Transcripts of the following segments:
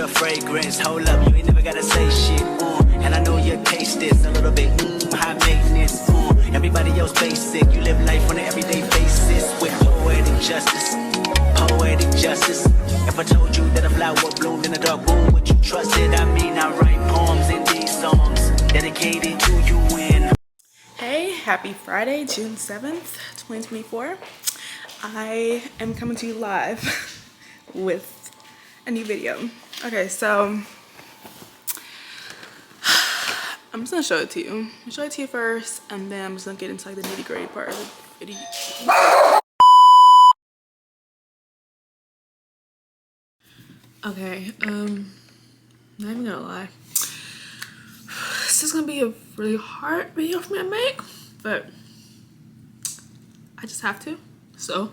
your fragrance. Hold up, you ain't never gotta say shit. And I know you taste this a little bit. High maintenance. Everybody else basic. You live life on an everyday basis with poetic justice. Poetic justice. If I told you that a flower bloomed in a dark room, would you trust it? I mean, I write poems in these songs dedicated to you. And hey, happy Friday, June 7th, 2024. I am coming to you live with a new video. Okay, so I'm just gonna show it to you. I'll show it to you first, and then I'm just gonna get into like the nitty-gritty part of the video. Okay, not even gonna lie. This is gonna be a really hard video for me to make, but I just have to. So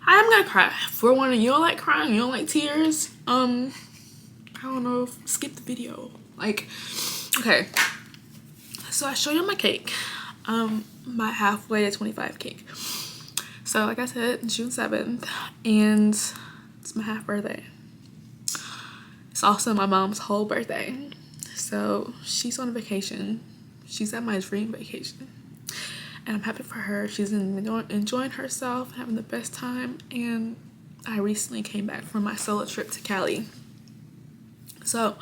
I am gonna cry. For one, you don't like crying, you don't like tears, I don't know, skip the video. Like, okay, so I showed you my cake, my halfway to 25 cake. So like I said, June 7th, and it's my half birthday. It's also my mom's whole birthday. So she's on vacation. She's at my dream vacation. And I'm happy for her. She's enjoying herself, having the best time. And I recently came back from my solo trip to Cali. So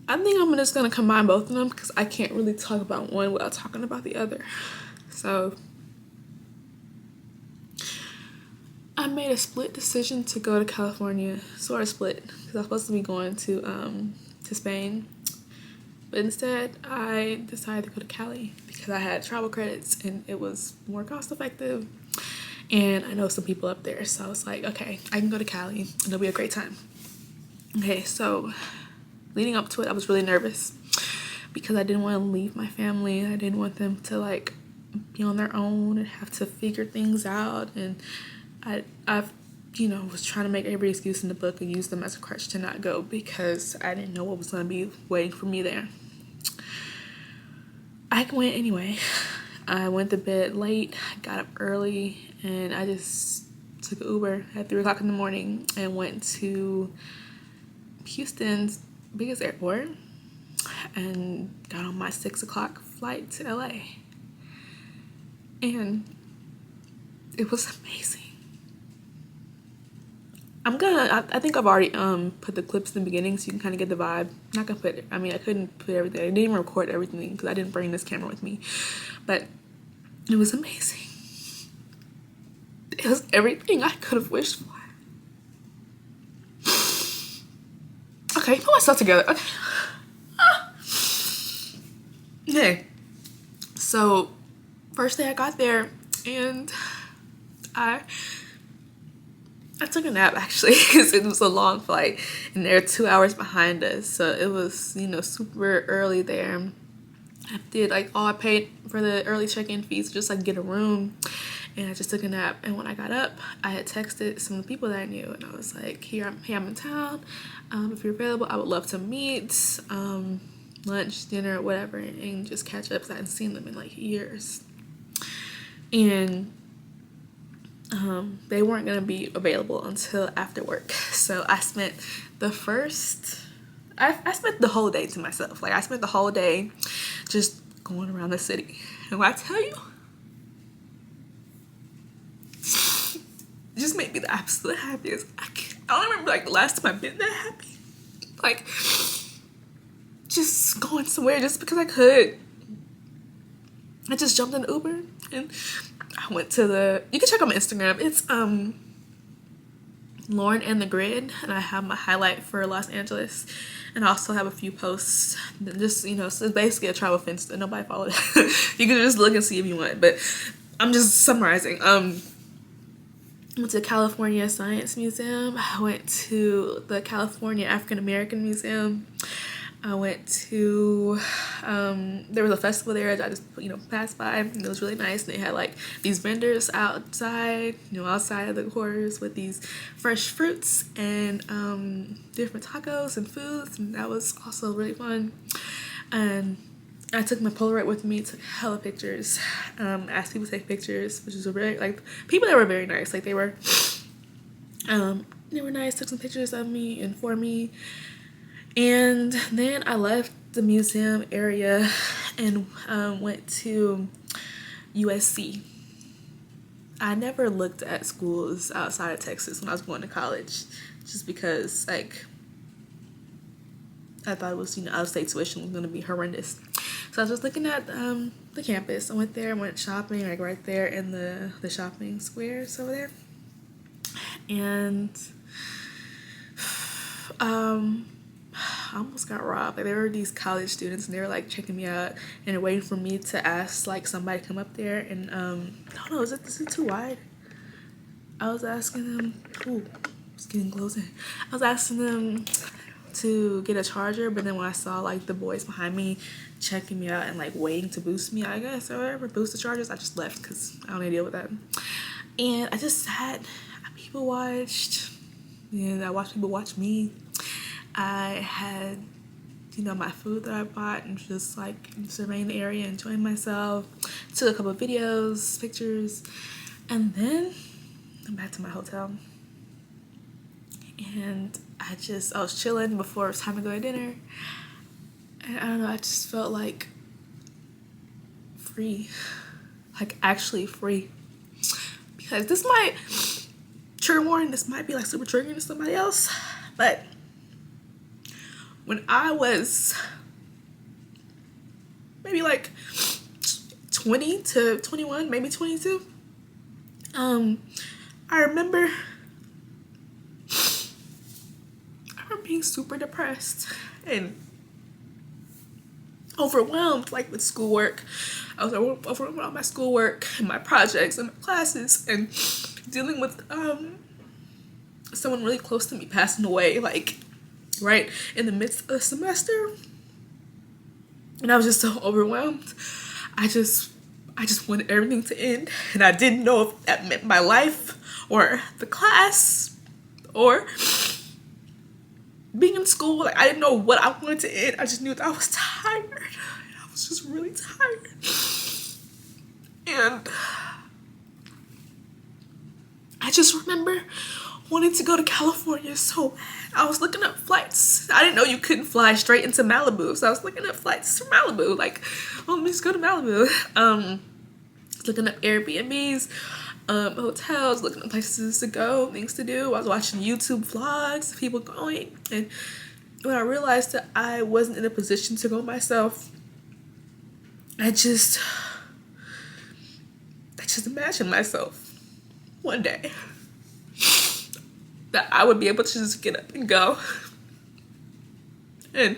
I think I'm just going to combine both of them because I can't really talk about one without talking about the other. So I made a split decision to go to California. Sort of split because I was supposed to be going to Spain. But instead, I decided to go to Cali because I had travel credits and it was more cost effective. And I know some people up there. So I was like, okay, I can go to Cali and it'll be a great time. Okay, so leading up to it, I was really nervous because I didn't want to leave my family. I didn't want them to like be on their own and have to figure things out. And I've was trying to make every excuse in the book and use them as a crutch to not go because I didn't know what was going to be waiting for me there. I went anyway. I went to bed late, got up early, and I just took an Uber at 3 o'clock in the morning and went to Houston's biggest airport and got on my 6 o'clock flight to LA. And it was amazing. I think I've already put the clips in the beginning so you can kind of get the vibe. Not gonna put it, I couldn't put everything. I didn't even record everything because I didn't bring this camera with me. But it was amazing. It was everything I could have wished for. Okay, put myself together. Okay. Okay. So first day I got there and I took a nap actually because it was a long flight and they're 2 hours behind us. So it was, super early there. I did all I paid for the early check-in fees just like get a room, and I just took a nap. And when I got up, I had texted some of the people that I knew and I was like, hey, I'm in town. If you're available, I would love to meet, lunch, dinner, whatever, and just catch up because I hadn't seen them in like years. And they weren't going to be available until after work. So I spent the whole day to myself. Like I spent the whole day just going around the city. And when I tell you, it just made me the absolute happiest. I don't remember like the last time I've been that happy. Like just going somewhere just because I could. I just jumped in the Uber and I went to you can check out my Instagram. It's laurynandthegrid, and I have my highlight for Los Angeles, and I also have a few posts that just so it's basically a travel Finsta. Nobody followed it. You can just look and see if you want, but I'm just summarizing. I went to the California Science Museum. I went to the California African American Museum. I went to, there was a festival there that I just, passed by, and it was really nice. And they had like these vendors outside, outside of the quarters with these fresh fruits and different tacos and foods, and that was also really fun. And I took my Polaroid with me, took hella pictures, asked people to take pictures, which was really, people that were very nice. Like they were They were nice, took some pictures of me and for me. And then I left the museum area and went to USC. I never looked at schools outside of Texas when I was going to college, just because like I thought it was, out of state tuition was gonna be horrendous. So I was just looking at the campus. I went there, went shopping like right there in the shopping squares over there, and I almost got robbed. Like, there were these college students and they were like checking me out and they're waiting for me to ask like somebody to come up there and I don't know, is it too wide? I was asking them, ooh, it's getting closer. I was asking them to get a charger, but then when I saw like the boys behind me checking me out and like waiting to boost me, I guess, or whatever, boost the chargers, I just left because I don't need to deal with that. And I just sat, people watched, and I watched people watch me. I had, my food that I bought and just like surveying the area, enjoying myself. Took a couple of videos, pictures, and then I'm back to my hotel. And I was chilling before it was time to go to dinner. And I don't know, I just felt like free, like actually free. Because this might, trigger warning, this might be like super triggering to somebody else, but when I was maybe like 20 to 21, maybe 22, I remember being super depressed and overwhelmed, like with schoolwork. I was overwhelmed with my schoolwork and my projects and my classes, and dealing with someone really close to me passing away, like right in the midst of the semester. And I was just so overwhelmed. I just wanted everything to end, and I didn't know if that meant my life or the class or being in school. Like, I didn't know what I wanted to end. I just knew that I was tired. I was just really tired. And I just remember wanting to go to California so bad. I was looking up flights. I didn't know you couldn't fly straight into Malibu, so I was looking up flights to Malibu. Like, let me just go to Malibu. Looking up Airbnbs, hotels, looking at places to go, things to do. I was watching YouTube vlogs of people going, and when I realized that I wasn't in a position to go myself, I just imagined myself one day that I would be able to just get up and go. And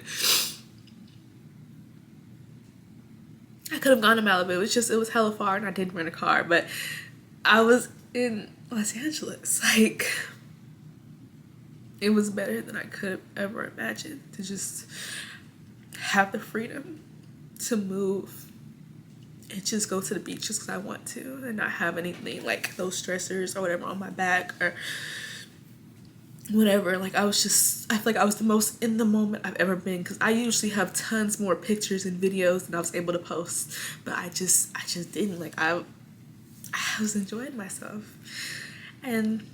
I could have gone to Malibu. It was hella far and I didn't rent a car, but I was in Los Angeles. Like, it was better than I could have ever imagined to just have the freedom to move and just go to the beach just because I want to and not have anything like those stressors or whatever on my back or whatever. Like, I feel like I was the most in the moment I've ever been, because I usually have tons more pictures and videos than I was able to post, but I just didn't. Like, I was enjoying myself. And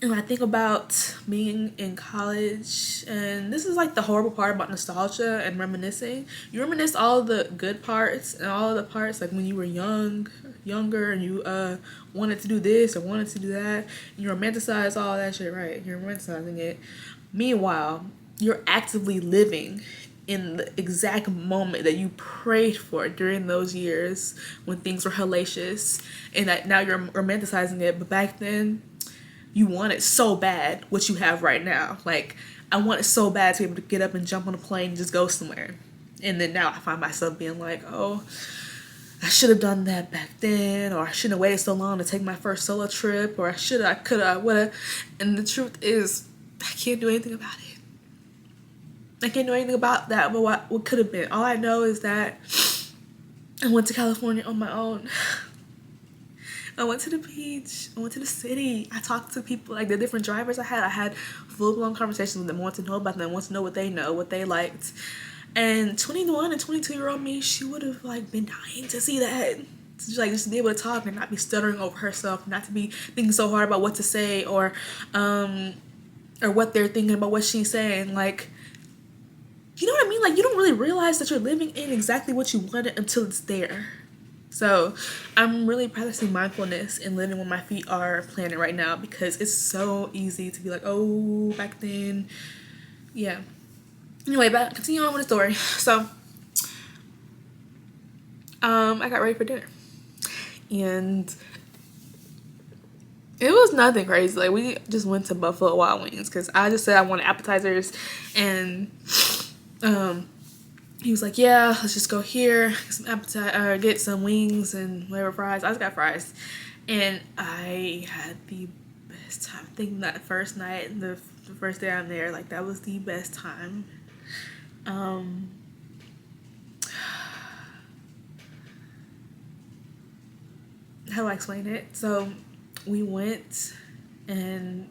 I think about being in college, and this is like the horrible part about nostalgia and reminiscing. You reminisce all the good parts and all the parts like when you were younger and you wanted to do this or wanted to do that. You romanticize all that shit, right? You're romanticizing it. Meanwhile, you're actively living in the exact moment that you prayed for during those years when things were hellacious, and that now you're romanticizing it. But back then, you want it so bad what you have right now. Like, I want it so bad to be able to get up and jump on a plane and just go somewhere. And then now I find myself being like, oh, I should have done that back then, or I shouldn't have waited so long to take my first solo trip, or I could have, whatever. And the truth is, I can't do anything about it. I can't do anything about that, but what could have been. All I know is that I went to California on my own. I went to the beach. I went to the city. I talked to people, like the different drivers I had full-blown conversations with them. I want to know about them. I want to know what they know, what they liked. And 21 and 22-year-old me, she would have like been dying to see that. just be able to talk and not be stuttering over herself, not to be thinking so hard about what to say or what they're thinking about what she's saying. Like, you know what I mean? Like, you don't really realize that you're living in exactly what you wanted until it's there. So I'm really practicing mindfulness and living where my feet are planted right now, because it's so easy to be like, oh, back then. Yeah. Anyway, continue on with the story. So I got ready for dinner, and it was nothing crazy. Like, we just went to Buffalo Wild Wings because I just said I wanted appetizers, and he was like, yeah, let's just go here, get some wings and whatever, fries. I just got fries, and I had the best time. I think that first night, the first day I'm there, like, that was the best time. How do I explain it? So we went and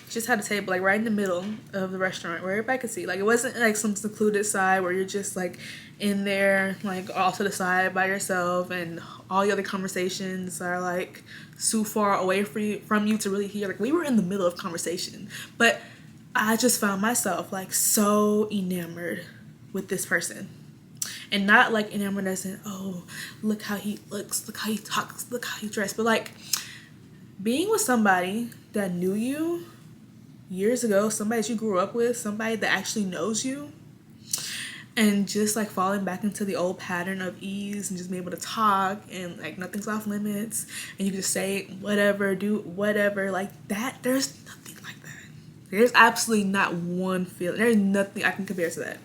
just had a table like right in the middle of the restaurant where everybody could see. Like, it wasn't like some secluded side where you're just like in there like off to the side by yourself, and all the other conversations are like so far away from you to really hear. Like, we were in the middle of conversation, but I just found myself like so enamored with this person. And not like enamored as in, oh, look how he looks, look how he talks, look how he dressed. But like being with somebody that knew you years ago, somebody that you grew up with, somebody that actually knows you, and just like falling back into the old pattern of ease and just being able to talk and like nothing's off limits and you can just say whatever, do whatever, like that. There's nothing like that. There's absolutely not one feeling. There's nothing I can compare to that.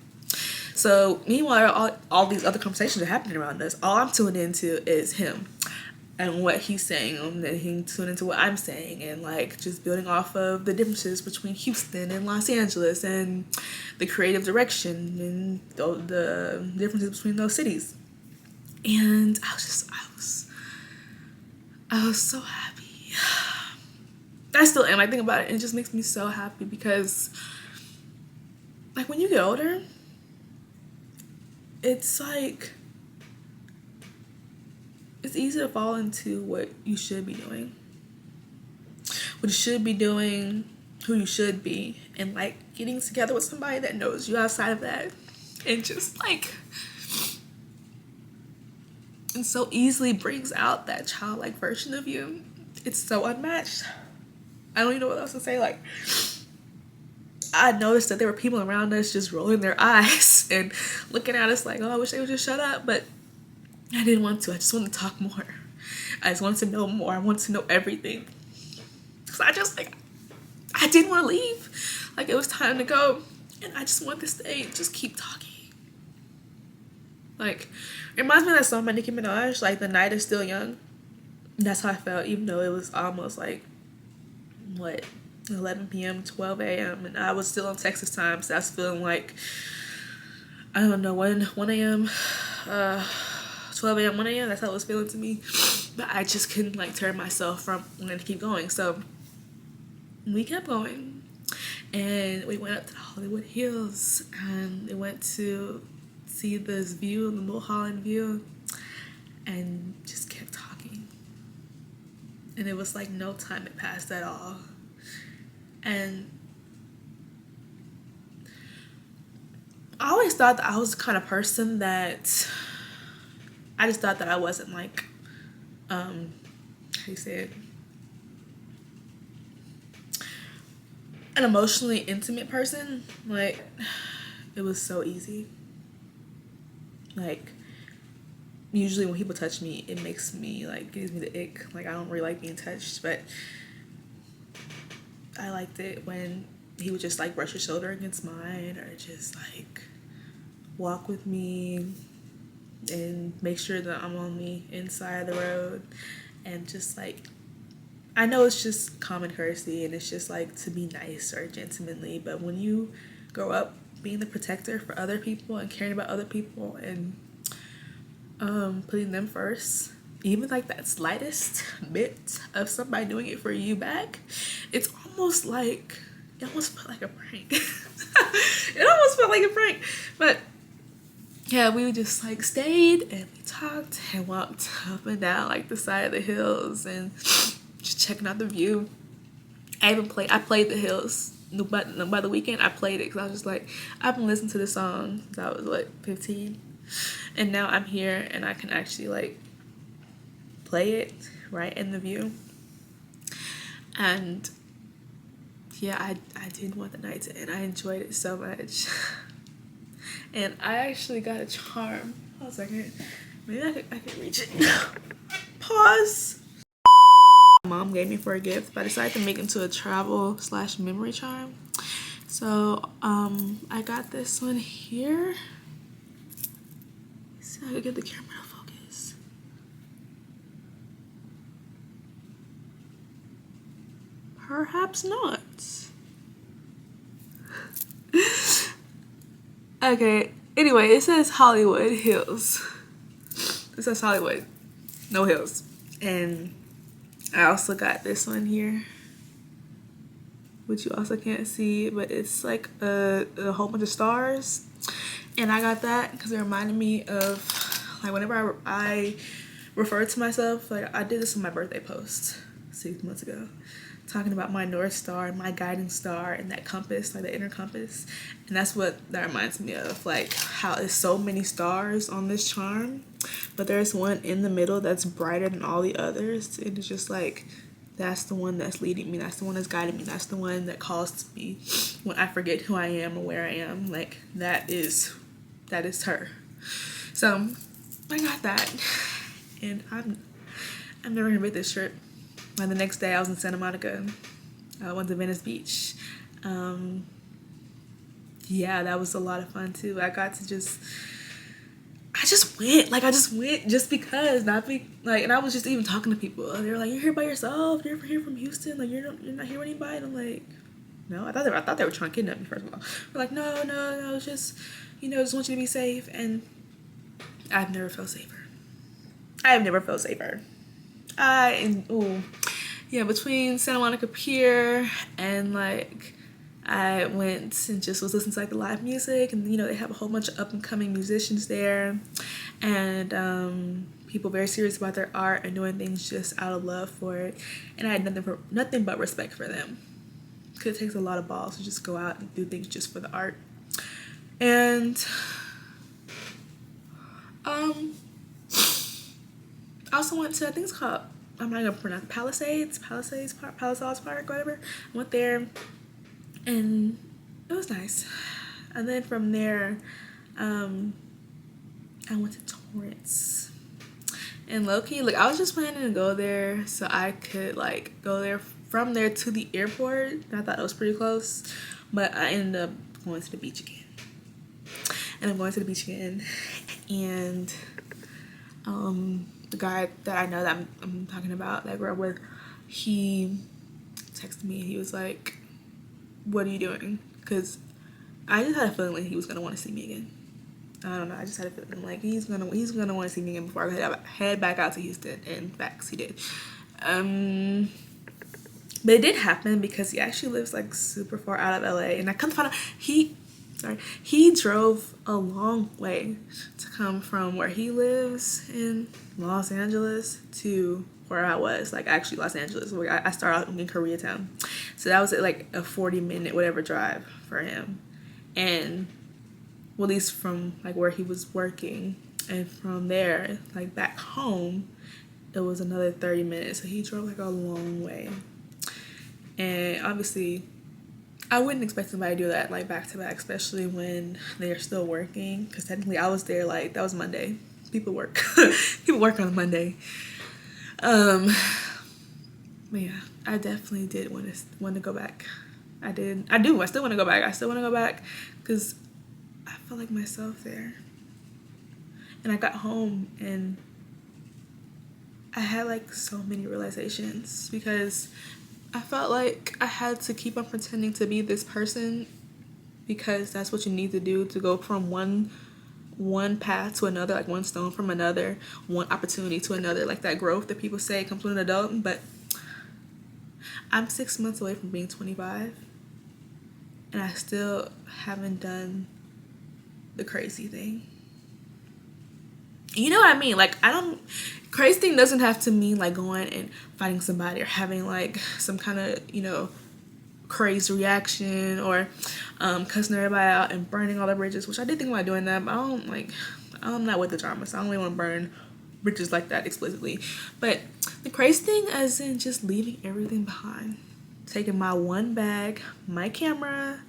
So meanwhile, all these other conversations are happening around us. All I'm tuned into is him and what he's saying, and then he tuned into what I'm saying, and like just building off of the differences between Houston and Los Angeles and the creative direction and the differences between those cities. And I was so happy. I still am. I think about it and it just makes me so happy, because like when you get older, it's like it's easy to fall into what you should be doing. What you should be doing, who you should be, and like getting together with somebody that knows you outside of that. And just like, and so easily brings out that childlike version of you. It's so unmatched. I don't even know what else to say. Like, I noticed that there were people around us just rolling their eyes and looking at us like, oh, I wish they would just shut up. But I didn't want to. I just wanted to talk more. I just wanted to know more. I wanted to know everything. Because I didn't want to leave. Like, it was time to go. And I just wanted to stay and just keep talking. Like, it reminds me of that song by Nicki Minaj, like, The Night Is Still Young. And that's how I felt, even though it was almost like, 11 p.m., 12 a.m. and I was still on Texas time, so I was feeling like, I don't know, 1 a.m., 12 a.m., 1 a.m., that's how it was feeling to me. But I just couldn't like turn myself from wanting to keep going. So we kept going, and we went up to the Hollywood Hills, and we went to see this view, the Mulholland view, and just kept talking. And it was like no time had passed at all. And I always thought that I was the kind of person that I just thought that I wasn't like, how do you say it? An emotionally intimate person. Like, it was so easy. Like, usually when people touch me, it makes me like, gives me the ick. Like, I don't really like being touched, but I liked it when he would just like brush his shoulder against mine, or just like walk with me and make sure that I'm on the inside of the road. And just like, I know it's just common courtesy and it's just like to be nice or gentlemanly, but when you grow up being the protector for other people and caring about other people and putting them first, even like that slightest bit of somebody doing it for you back, it's almost like, it almost felt like a prank. It almost felt like a prank. But yeah, we just like stayed and we talked and walked up and down like the side of the hills and just checking out the view. I played the hills. By the weekend, I played it because I was just like, I've been listening to this song since I was like 15, and now I'm here and I can actually like play it right in the view. And yeah, I did want the night to end. I enjoyed it so much. And I actually got a charm. Hold on a second. Maybe I could reach it. Pause. My mom gave me for a gift, but I decided to make it into a travel/memory charm. So I got this one here. So I could get the camera to focus. Perhaps not. Okay, anyway, it says Hollywood Hills. It says Hollywood, no hills. And I also got this one here, which you also can't see, but it's like a whole bunch of stars. And I got that because it reminded me of, like, whenever I refer to myself, like, I did this in my birthday post 6 months ago, talking about my North Star, my guiding star, and that compass, like the inner compass. And that's what that reminds me of, like how there's so many stars on this charm, but there's one in the middle that's brighter than all the others. And it's just like, that's the one that's leading me, that's the one that's guiding me, that's the one that calls to me when I forget who I am or where I am. Like, that is her. So I got that, and I'm never gonna forget this trip. Like, the next day I was in Santa Monica. I went to Venice Beach. Yeah, that was a lot of fun too. I just went just because, not be like, and I was just even talking to people. They were like, "You're here by yourself? You're here from Houston? Like, you're not here with anybody?" And I'm like, "No, I thought they were trying to kidnap me, first of all." They're like, no, it's just, just want you to be safe. And I've never felt safer. Between Santa Monica Pier and like, I went and just was listening to like the live music, and they have a whole bunch of up and coming musicians there, and people very serious about their art and doing things just out of love for it. And I had nothing but respect for them, because it takes a lot of balls to just go out and do things just for the art. And I also went to, I think it's called, I'm not gonna pronounce, Palisades Park, whatever. I went there and it was nice. And then from there, I went to Torrance. And low-key, like, I was just planning to go there so I could like go there from there to the airport. And I thought it was pretty close, but I ended up going to the beach again. And I'm going to the beach again, and the guy that I know that I'm talking about, that I grew up with, he texted me. He was like, "What are you doing?" Because I just had a feeling like he was gonna want to see me again. I don't know. I just had a feeling like he's gonna want to see me again before I head back out to Houston. And in fact, he did. But it did happen because he actually lives like super far out of LA, and I come to find out he drove a long way to come from where he lives in Los Angeles to where I was, like, actually Los Angeles. Where I started out in Koreatown, so that was like a 40-minute whatever drive for him. And well, at least from like where he was working, and from there like back home, it was another 30 minutes. So he drove like a long way. And obviously I wouldn't expect somebody to do that like back to back, especially when they're still working, because technically I was there, like, that was Monday. People work on a Monday. But yeah, I definitely did want to go back. I still want to go back because I felt like myself there. And I got home and I had like so many realizations, because I felt like I had to keep on pretending to be this person, because that's what you need to do to go from one path to another, like one stone from another, one opportunity to another, like that growth that people say comes with an adult. But I'm 6 months away from being 25, and I still haven't done the crazy thing. You know what I mean? Like, crazy thing doesn't have to mean like going and fighting somebody or having like some kind of, you know, crazy reaction, or cussing everybody out and burning all the bridges, which I did think about doing that, but I'm not with the drama, so I don't really want to burn bridges like that explicitly. But the crazy thing is in just leaving everything behind, taking my one bag, my camera,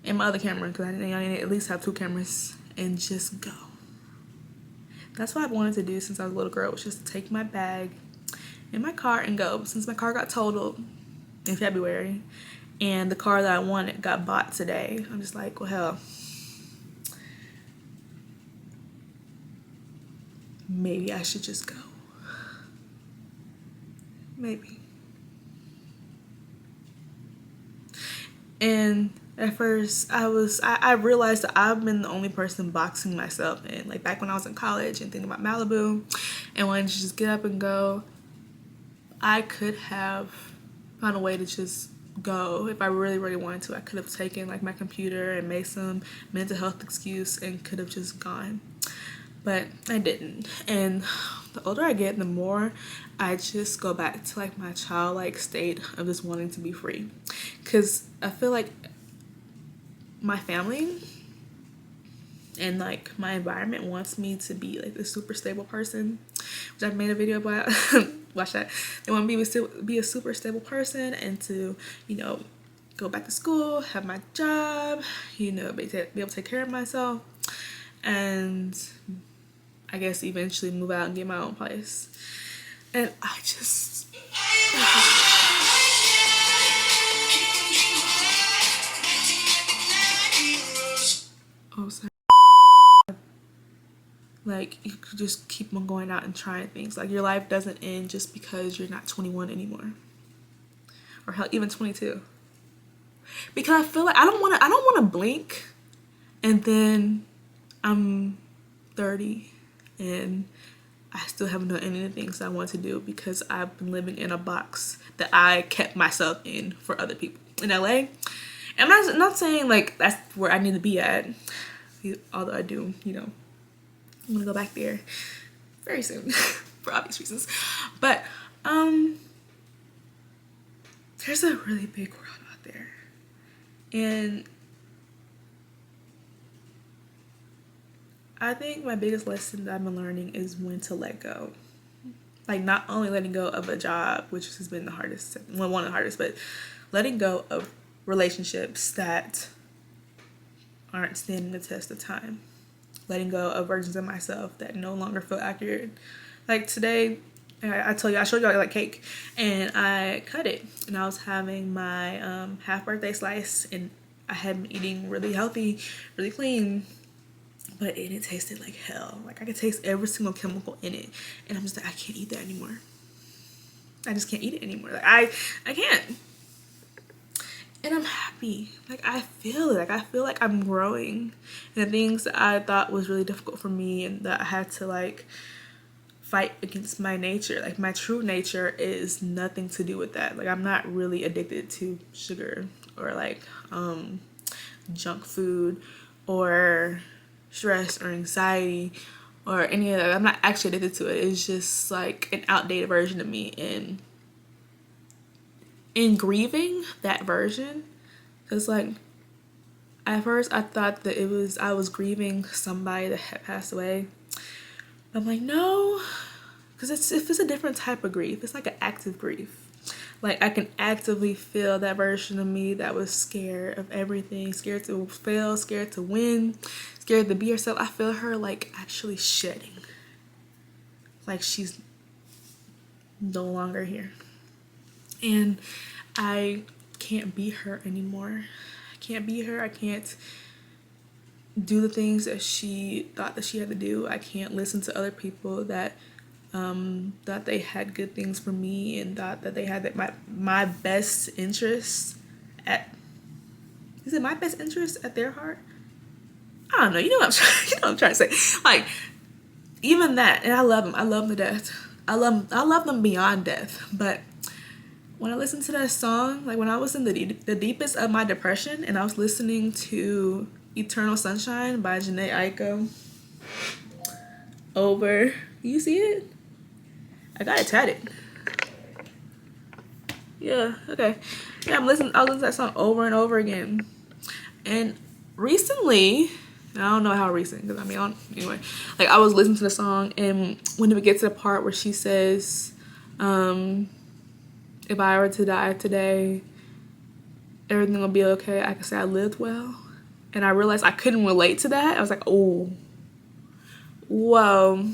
and my other camera, because I need to at least have 2 cameras, and just go. That's what I wanted to do since I was a little girl, was just to take my bag in my car and go. Since my car got totaled in February, and the car that I wanted got bought today, I'm just like, well, hell, maybe I should just go. Maybe. And at first I realized that I've been the only person boxing myself in. Like back when I was in college and thinking about Malibu and wanting to just get up and go, I could have found a way to just go. If I really, really wanted to, I could have taken like my computer and made some mental health excuse and could have just gone. But I didn't. And the older I get, the more I just go back to like my childlike state of just wanting to be free. Because I feel like my family and like my environment wants me to be like a super stable person, which I've made a video about. Watch that. They want me to be a super stable person and to, you know, go back to school, have my job, you know, be able to take care of myself, and I guess eventually move out and get my own place. And I just oh, sorry. Like, you could just keep on going out and trying things. Like, your life doesn't end just because you're not 21 anymore, or hell, even 22. Because I feel like I don't want to blink and then I'm 30 and I still haven't done any of the things I want to do because I've been living in a box that I kept myself in for other people in LA. And I'm not saying like that's where I need to be at, although I do, you know, I'm gonna go back there very soon for obvious reasons. But there's a really big world out there, and I think my biggest lesson that I've been learning is when to let go. Like, not only letting go of a job, which has been the hardest, well, one of the hardest, but letting go of relationships that aren't standing the test of time. Letting go of versions of myself that no longer feel accurate. Like today, I showed y'all like cake, and I cut it, and I was having my half birthday slice, and I had been eating really healthy, really clean, but it tasted like hell. Like, I could taste every single chemical in it, and I'm just like, I can't eat that anymore. I just can't eat it anymore. Like, I can't. And I'm happy. Like, I feel it. Like, I feel like I'm growing. And the things that I thought was really difficult for me and that I had to, like, fight against my nature. Like, my true nature is nothing to do with that. Like, I'm not really addicted to sugar or, like, junk food or stress or anxiety or any of that. I'm not actually addicted to it. It's just, like, an outdated version of me. And in grieving that version, it's like, at first I thought that I was grieving somebody that had passed away. I'm like, no, because it's a different type of grief. It's like an active grief. Like, I can actively feel that version of me that was scared of everything, scared to fail, scared to win, scared to be herself. I feel her, like, actually shedding. Like, she's no longer here. And I can't be her anymore. I can't be her. I can't do the things that she thought that she had to do. I can't listen to other people that thought they had good things for me and thought that they had my best interests at, is it my best interest at their heart? I don't know. You know what I'm trying to say. Like, even that, and I love them. I love them to death. I love them beyond death. But when I listened to that song, like when I was in the deepest of my depression and I was listening to Eternal Sunshine by Jhené Aiko, over. You see it? I got it tatted. Yeah, okay. Yeah, I was listening to that song over and over again. And recently, I don't know how recent, because anyway, like I was listening to the song, and when we get to the part where she says, if I were to die today, everything will be okay. I can say I lived well. And I realized I couldn't relate to that. I was like, oh, whoa.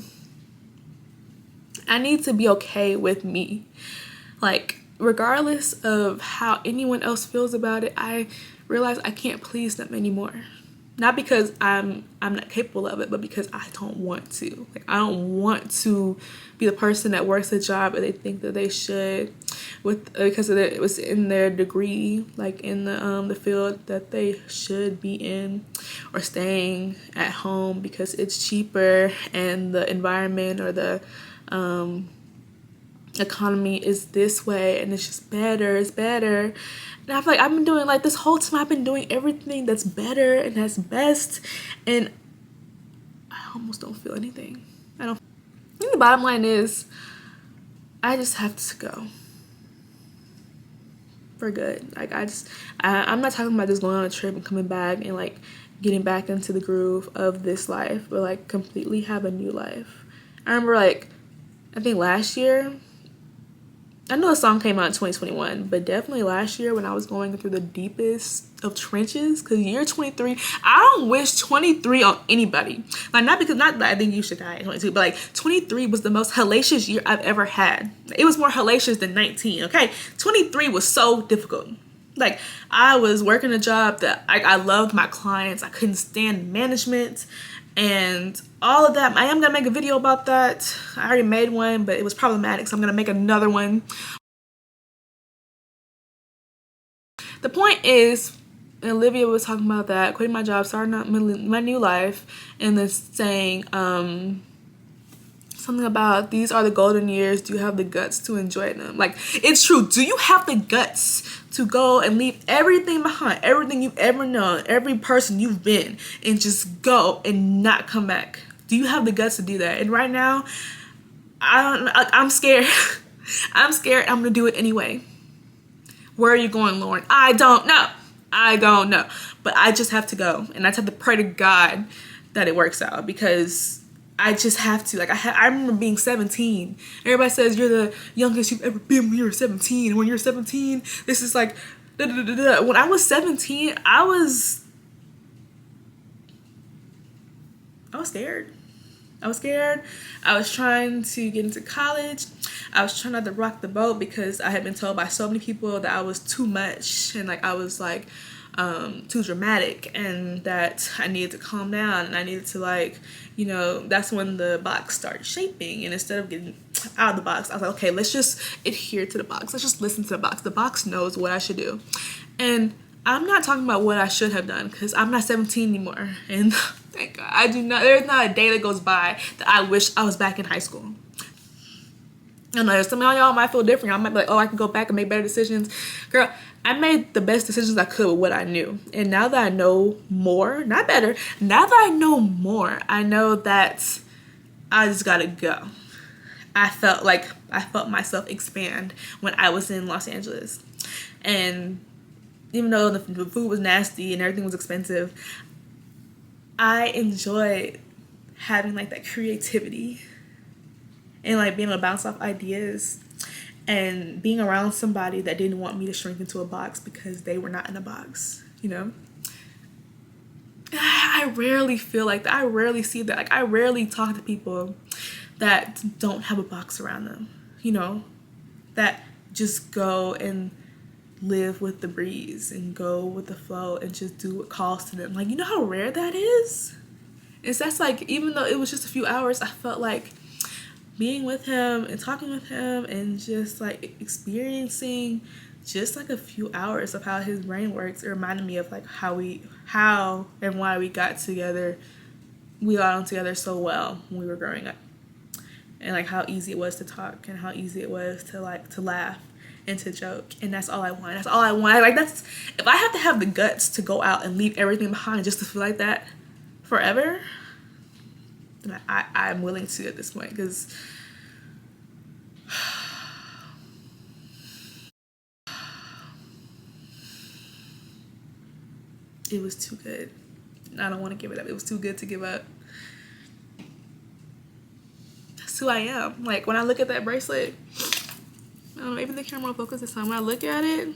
I need to be okay with me. Like, regardless of how anyone else feels about it, I realize I can't please them anymore. Not because I'm not capable of it, but because I don't want to. Like, I don't want to be the person that works a job that they think that they should, because it was in their degree, like in the field that they should be in, or staying at home because it's cheaper and the environment or the economy is this way and it's just better. It's better. And I feel like I've been doing, like, this whole time I've been doing everything that's better and that's best, and I almost don't feel anything. I think the bottom line is I just have to go for good. Like, I'm not talking about just going on a trip and coming back and like getting back into the groove of this life, but like completely have a new life. I remember, like, I think last year, I know the song came out in 2021, but definitely last year when I was going through the deepest of trenches, because year 23, I don't wish 23 on anybody. Like, not that I think you should die at 22, but like 23 was the most hellacious year I've ever had. It was more hellacious than 19, okay? 23 was so difficult. Like, I was working a job that I loved my clients. I couldn't stand management and all of that. I am gonna make a video about that. I already made one, but it was problematic, so I'm gonna make another one. The point is, Olivia was talking about that, quitting my job, starting out my new life, and then saying something about, these are the golden years. Do you have the guts to enjoy them? Like, it's true. Do you have the guts to go and leave everything behind, everything you've ever known, every person you've been, and just go and not come back? Do you have the guts to do that? And right now, I'm scared. I'm scared. I'm gonna do it anyway. Where are you going, Lauren? I don't know. But I just have to go, and I just have to pray to God that it works out, because I just have to. Like, I remember being 17. Everybody says you're the youngest you've ever been when you're 17. And when you're 17, this is like, da, da, da, da. When I was 17, I was scared. I was scared. I was trying to get into college. I was trying not to rock the boat because I had been told by so many people that I was too much, and like I was like too dramatic, and that I needed to calm down, and I needed to, like, you know, that's when the box started shaping. And instead of getting out of the box, I was like, okay, let's just adhere to the box. Let's just listen to the box. The box knows what I should do. And I'm not talking about what I should have done, because I'm not 17 anymore. And thank God, there's not a day that goes by that I wish I was back in high school. I know some of y'all might feel different. Y'all might be like, oh, I can go back and make better decisions. Girl, I made the best decisions I could with what I knew. And now that I know more, not better, now that I know more, I know that I just gotta go. I felt myself expand when I was in Los Angeles. And even though the food was nasty and everything was expensive, I enjoyed having like that creativity and like being able to bounce off ideas and being around somebody that didn't want me to shrink into a box because they were not in a box, you know? I rarely feel like that. I rarely see that. Like, I rarely talk to people that don't have a box around them, you know? That just go and live with the breeze and go with the flow and just do what calls to them. Like, you know how rare that is? That's like, even though it was just a few hours, I felt like being with him and talking with him and just like experiencing just like a few hours of how his brain works, it reminded me of like how and why we got together. We got on together so well when we were growing up, and like how easy it was to talk and how easy it was to laugh and to joke. And that's all I want. That's all I want. Like, that's, if I have to have the guts to go out and leave everything behind just to feel like that forever, than I'm willing to at this point, because it was too good. I don't want to give it up. It was too good to give up. That's who I am. Like, when I look at that bracelet, I don't know, maybe the camera will focus this time. When I look at it,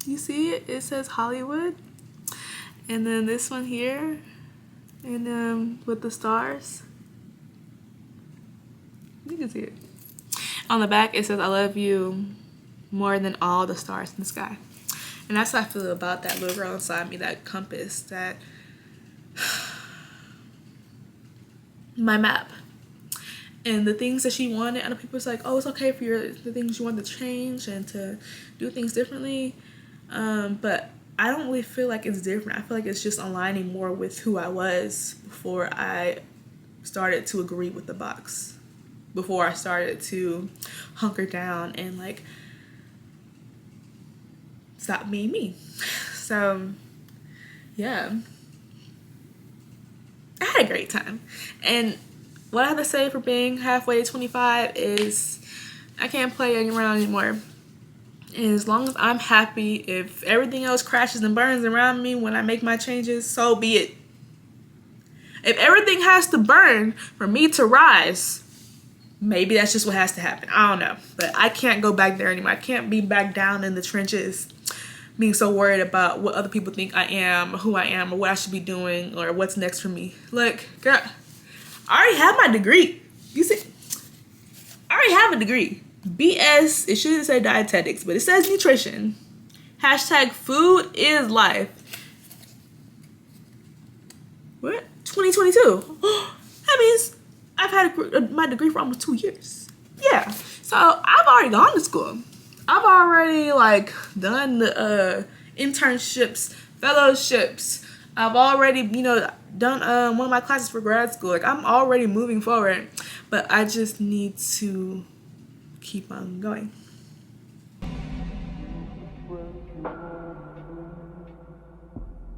you see it? It says Hollywood. And then this one here, and with the stars. You can see it. On the back, it says, I love you more than all the stars in the sky. And that's how I feel about that little girl inside me, that compass, that my map. And the things that she wanted, and people's like, oh, it's okay for the things you want to change and to do things differently. But I don't really feel like it's different. I feel like it's just aligning more with who I was before I started to agree with the box. Before I started to hunker down and like stop being me. So yeah, I had a great time. And what I have to say for being halfway to 25 is I can't play around anymore. And as long as I'm happy, if everything else crashes and burns around me when I make my changes, so be it. If everything has to burn for me to rise, maybe that's just what has to happen. I don't know. But I can't go back there anymore. I can't be back down in the trenches being so worried about what other people think I am, or who I am, or what I should be doing, or what's next for me. Look, girl, I already have my degree. You see? I already have a degree. BS, it shouldn't say dietetics, but it says nutrition. Hashtag food is life. What? 2022. That means I've had my degree for almost 2 years. Yeah. So I've already gone to school. I've already like done the internships, fellowships. I've already, done one of my classes for grad school. Like, I'm already moving forward, but I just need to keep on going.